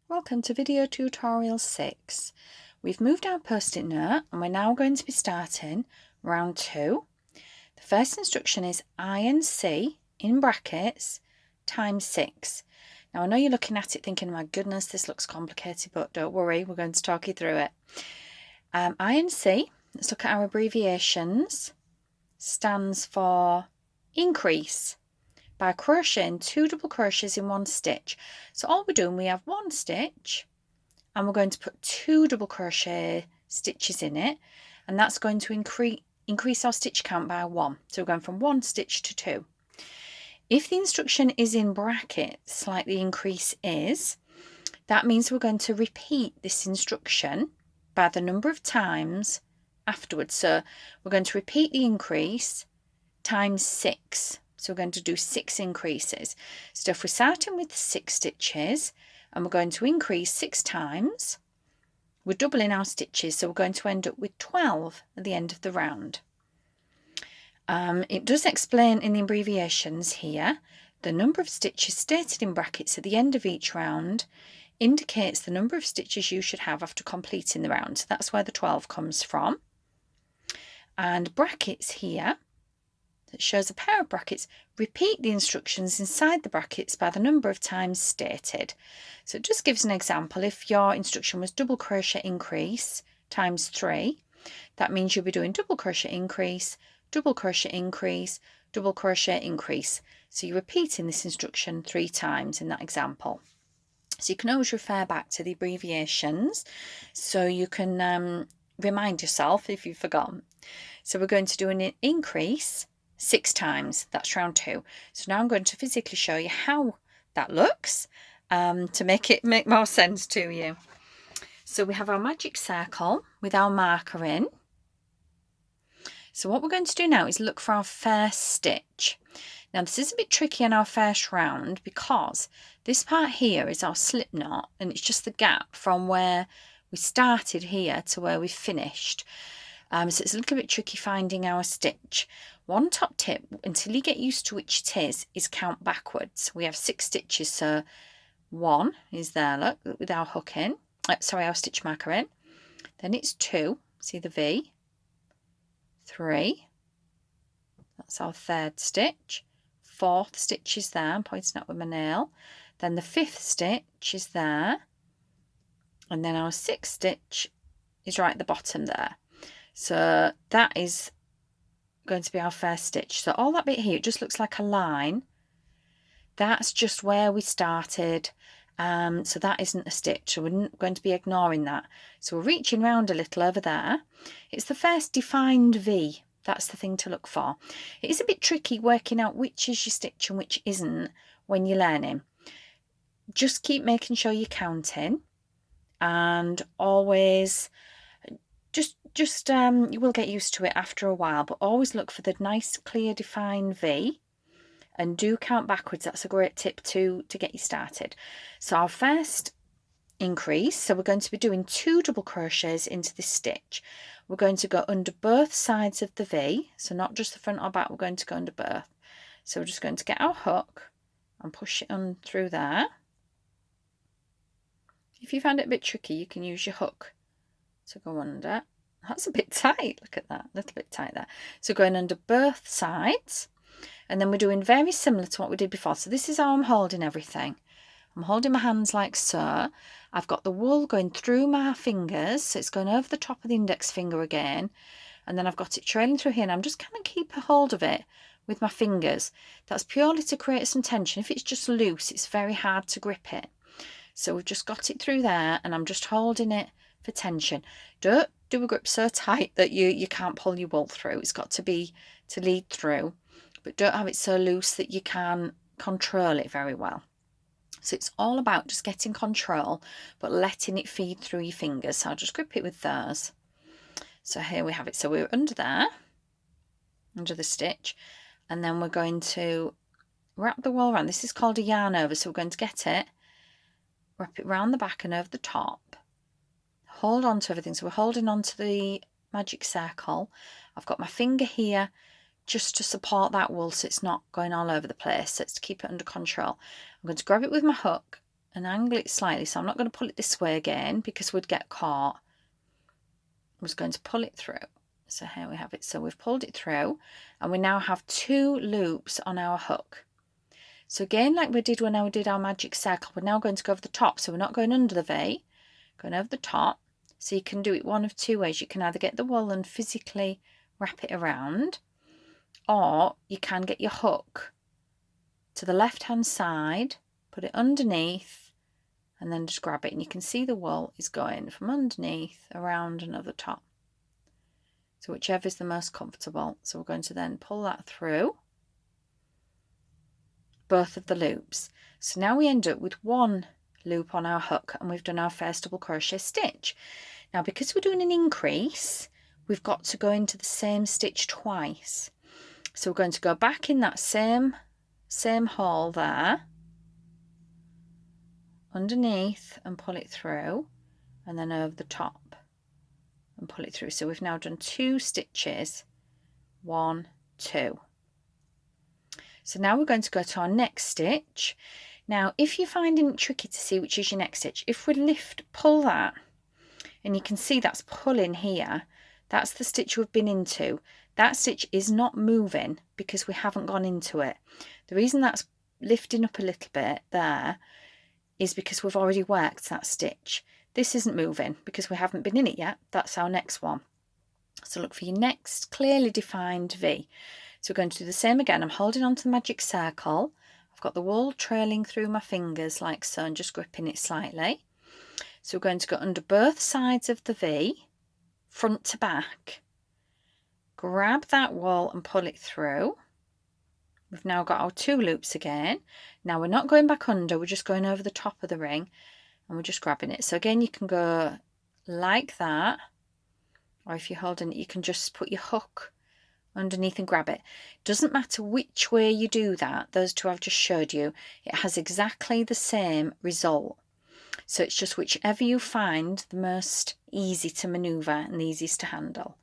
Welcome to video tutorial 6. We've moved our post-it note and we're now going to be starting round 2. The first instruction is INC in brackets times 6. Now I know you're looking at it thinking, my goodness, this looks complicated, but don't worry, we're going to talk you through it. INC, let's look at our abbreviations, stands for increase. By crocheting 2 double crochets in 1 stitch. So all we're doing, we have 1 stitch and we're going to put 2 double crochet stitches in it, and that's going to increase our stitch count by 1. So we're going from 1 stitch to 2. If the instruction is in brackets like the increase is, that means we're going to repeat this instruction by the number of times afterwards. So we're going to repeat the increase times 6. So we're going to do 6 increases. So if we're starting with 6 stitches and we're going to increase 6 times, we're doubling our stitches, so we're going to end up with 12 at the end of the round. It does explain in the abbreviations here, the number of stitches stated in brackets at the end of each round indicates the number of stitches you should have after completing the round. So that's where the 12 comes from. And brackets here, that shows a pair of brackets, repeat the instructions inside the brackets by the number of times stated. So it just gives an example. If your instruction was double crochet increase times 3, that means you'll be doing double crochet increase, double crochet increase, double crochet increase. So you're repeating this instruction 3 times in that example. So you can always refer back to the abbreviations so you can remind yourself if you've forgotten. So we're going to do an increase 6 times. That's round 2. So now I'm going to physically show you how that looks to make it make more sense to you. So we have our magic circle with our marker in. So what we're going to do now is look for our first stitch. Now this is a bit tricky in our first round because this part here is our slip knot, and it's just the gap from where we started here to where we finished. So it's a little bit tricky finding our stitch. One top tip, until you get used to which it is count backwards. We have 6 stitches, so 1 is there, look, with our hook in, our stitch marker in. Then it's 2, see the V, 3, that's our 3rd stitch, 4th stitch is there, I'm pointing out with my nail. Then the 5th stitch is there, and then our 6th stitch is right at the bottom there. So that is going to be our first stitch. So all that bit here, it just looks like a line. That's just where we started. So that isn't a stitch, so we're going to be ignoring that. So we're reaching round a little over there. It's the first defined V. That's the thing to look for. It is a bit tricky working out which is your stitch and which isn't when you're learning. Just keep making sure you're counting, and always you will get used to it after a while, but always look for the nice clear defined V and do count backwards. That's a great tip to get you started. So our first increase, so we're going to be doing 2 double crochets into this stitch. We're going to go under both sides of the V, so not just the front or back, we're going to go under both. So we're just going to get our hook and push it on through there. If you find it a bit tricky, you can use your hook to go under. That's a bit tight, look at that, a little bit tight there. So going under both sides, and then we're doing very similar to what we did before. So this is how I'm holding everything. I'm holding my hands like so. I've got the wool going through my fingers, so it's going over the top of the index finger again, and then I've got it trailing through here, and I'm just kind of keep a hold of it with my fingers. That's purely to create some tension. If it's just loose, it's very hard to grip it. So we've just got it through there, and I'm just holding it for tension. Don't do a grip so tight that you can't pull your wool through. It's got to be to lead through, but don't have it so loose that you can't control it very well. So it's all about just getting control but letting it feed through your fingers. So I'll just grip it with those. So here we have it. So we're under there, under the stitch, and then we're going to wrap the wool around. This is called a yarn over, so we're going to get it, wrap it round the back and over the top, hold on to everything. So we're holding on to the magic circle. I've got my finger here just to support that wool so it's not going all over the place. So it's to keep it under control. I'm going to grab it with my hook and angle it slightly. So I'm not going to pull it this way again because we'd get caught. I'm just going to pull it through. So here we have it. So we've pulled it through and we now have 2 loops on our hook. So again, like we did when I did our magic circle, we're now going to go over the top. So we're not going under the V, going over the top. So you can do it one of 2 ways. You can either get the wool and physically wrap it around, or you can get your hook to the left hand side, put it underneath, and then just grab it. And you can see the wool is going from underneath around and over the top. So whichever is the most comfortable. So we're going to then pull that through both of the loops. So now we end up with 1 loop on our hook and we've done our first double crochet stitch. Now because we're doing an increase, we've got to go into the same stitch twice. So we're going to go back in that same hole there, underneath, and pull it through, and then over the top and pull it through. So we've now done 2 stitches, 1, 2. So now we're going to go to our next stitch. Now if you're finding it tricky to see which is your next stitch, if we pull that, and you can see that's pulling here, that's the stitch we've been into. That stitch is not moving because we haven't gone into it. The reason that's lifting up a little bit there is because we've already worked that stitch. This isn't moving because we haven't been in it yet. That's our next one. So look for your next clearly defined V. So we're going to do the same again. I'm holding on to the magic circle. I've got the wool trailing through my fingers like so and just gripping it slightly. So we're going to go under both sides of the V, front to back. Grab that wool and pull it through. We've now got our 2 loops again. Now we're not going back under, we're just going over the top of the ring and we're just grabbing it. So again, you can go like that, or if you're holding it, you can just put your hook underneath and grab it. Doesn't matter which way you do that, those 2 I've just showed you, it has exactly the same result. So it's just whichever you find the most easy to maneuver and the easiest to handle.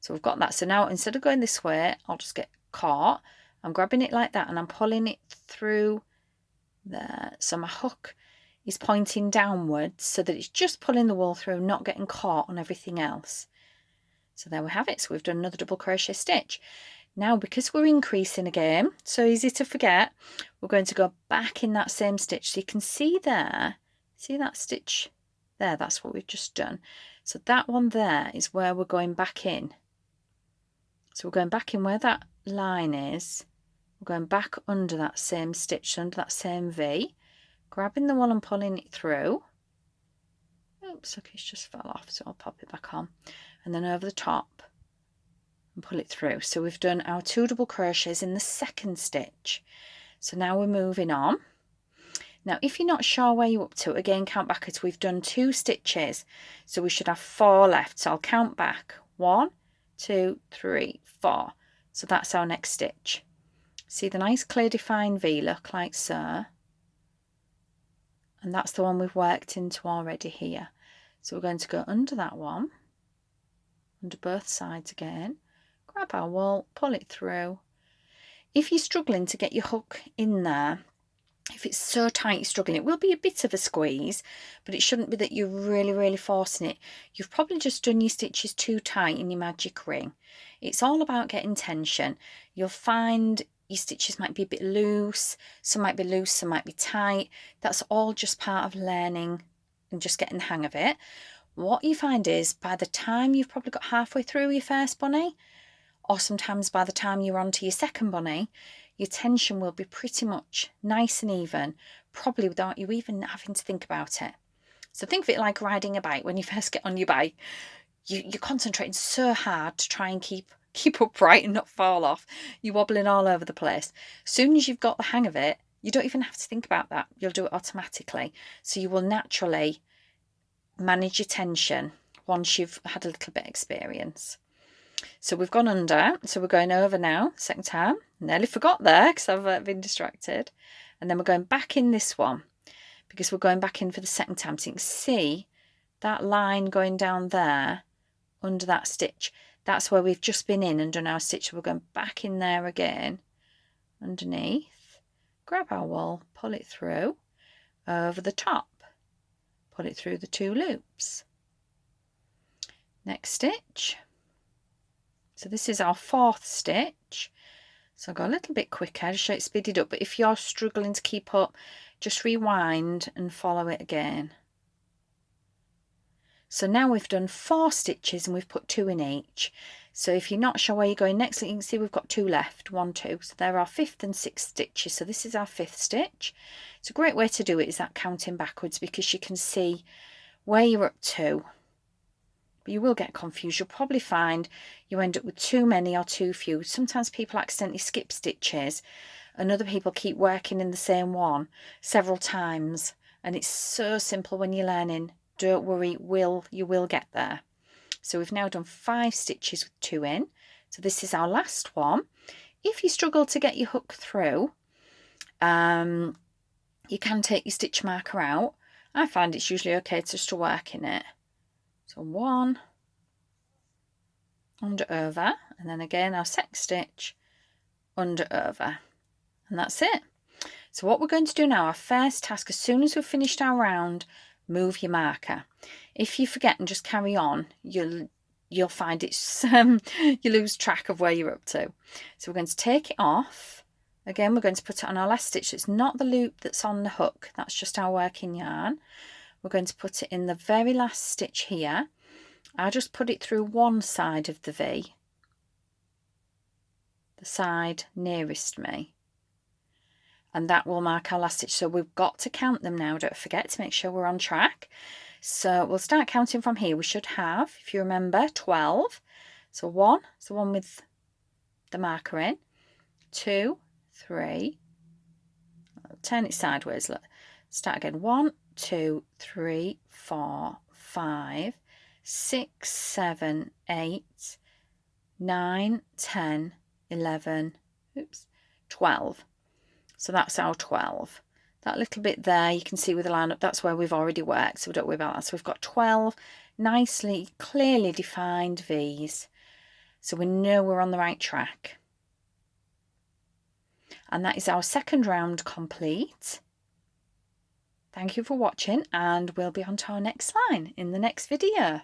So we've got that. So now instead of going this way, I'll just get caught. I'm grabbing it like that and I'm pulling it through there. So my hook is pointing downwards so that it's just pulling the wool through, not getting caught on everything else. So there we have it. So we've done another double crochet stitch. Now because we're increasing again, so easy to forget, we're going to go back in that same stitch. So you can see there, see that stitch there, that's what we've just done. So that one there is where we're going back in. So we're going back in where that line is. We're going back under that same stitch, under that same V, grabbing the wool and pulling it through. Oops, okay, it's just fell off, so I'll pop it back on. And then over the top and pull it through. So we've done our 2 double crochets in the second stitch. So now we're moving on. Now if you're not sure where you're up to, again count backwards. We've done 2 stitches, so we should have 4 left. So I'll count back. 1, 2, 3, 4. So that's our next stitch. See the nice clear defined V look like so, and that's the one we've worked into already here. So we're going to go under that one, under both sides again, grab our wool, pull it through. If you're struggling to get your hook in there, if it's so tight you're struggling, it will be a bit of a squeeze, but it shouldn't be that you're really forcing it. You've probably just done your stitches too tight in your magic ring. It's all about getting tension. You'll find your stitches might be a bit loose, some might be loose, some might be tight. That's all just part of learning and just getting the hang of it. What you find is by the time you've probably got halfway through your first bunny, or sometimes by the time you're on to your second bunny, your tension will be pretty much nice and even, probably without you even having to think about it. So think of it like riding a bike. When you first get on your bike, you're concentrating so hard to try and keep upright and not fall off. You're wobbling all over the place. As soon as you've got the hang of it, you don't even have to think about that. You'll do it automatically. So you will naturally manage your tension once you've had a little bit of experience. So we've gone under, so we're going over now, second time. Nearly forgot there because I've been distracted. And then we're going back in this one because we're going back in for the second time. So you can see that line going down there under that stitch. That's where we've just been in and done our stitch. So we're going back in there again, underneath, grab our wool, pull it through, over the top, put it through the 2 loops. Next stitch. So this is our 4th stitch. So I'll go a little bit quicker to show it speeded up, but if you're struggling to keep up, just rewind and follow it again. So now we've done 4 stitches and we've put 2 in each. So if you're not sure where you're going next, you can see we've got 2 left, 1, 2. So there are 5th and 6th stitches. So this is our 5th stitch. It's a great way to do it, is that counting backwards, because you can see where you're up to. But you will get confused. You'll probably find you end up with too many or too few. Sometimes people accidentally skip stitches and other people keep working in the same one several times. And it's so simple when you're learning. Don't worry, you will get there. So we've now done 5 stitches with 2 in. So this is our last one. If you struggle to get your hook through, you can take your stitch marker out. I find it's usually okay just to work in it. So 1, under over, and then again our 2nd stitch, under over, and that's it. So what we're going to do now, our first task, as soon as we've finished our round, move your marker. If you forget and just carry on, you'll find it's you lose track of where you're up to. So we're going to take it off. Again, we're going to put it on our last stitch. It's not the loop that's on the hook, that's just our working yarn. We're going to put it in the very last stitch here. I just put it through one side of the V, the side nearest me, and that will mark our last stitch. So we've got to count them now, don't forget, to make sure we're on track. So we'll start counting from here. We should have, if you remember, 12. So 1 is the one with the marker in, 2, 3, I'll turn it sideways, look. Start again, 1, 2, 3, 4, 5, 6, 7, 8, 9, 10, 11, 12. So that's our 12. That little bit there, you can see with the line up, that's where we've already worked, so don't worry about that. So we've got 12 nicely, clearly defined V's. So we know we're on the right track. And that is our 2nd round complete. Thank you for watching, and we'll be on to our next line in the next video.